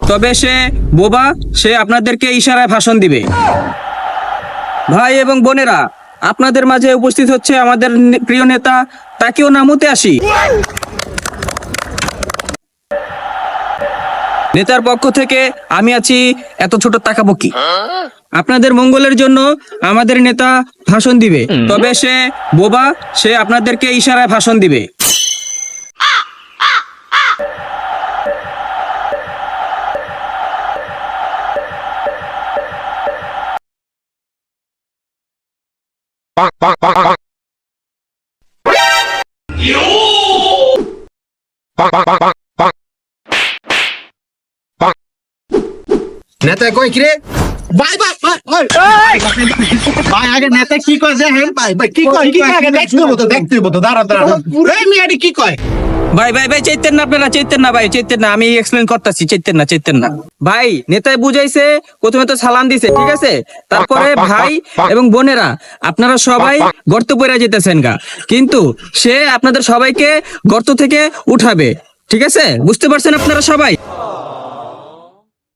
তবে সে বোবা, সে আপনাদেরকে ইশারায় ভাষণ দিবে। ভাই এবং বোনেরা, আপনাদের মাঝে উপস্থিত হচ্ছে আমাদের প্রিয় নেতা তাকিও নামুতে আসি। নেতার পক্ষ থেকে আমি আছি এত ছোট তাকাবকি। আপনাদের মঙ্গলের জন্য আমাদের নেতা ভাষণ দিবে, তবে সে বোবা, সে আপনাদেরকে ইশারায় ভাষণ দিবে। নেতা কই কিরে? ভাই ভাই ভাই ভাই ভাই আগে নেতা কি কয় যে হ্যাঁ ভাই ভাই কি কয় আগে দেখতে হইব তো দাঁড়া দাঁড়া এই মিয়াডি কি কয়? ভাই ভাই ভাই চাইতেন না, আপনারা চাইতেন না ভাই, চাইতেন না, আমি এক্সপ্লেন করতেছি, চাইতেন না ভাই। নেতায় বুঝাইছে, প্রথমে তো সালাম দিছে, ঠিক আছে, তারপরে ভাই এবং বোনেরা আপনারা সবাই গর্ত পড়ে যেতেছেন গা, কিন্তু সে আপনাদের সবাইকে গর্ত থেকে উঠাবে, ঠিক আছে, বুঝতে পারছেন আপনারা সবাই?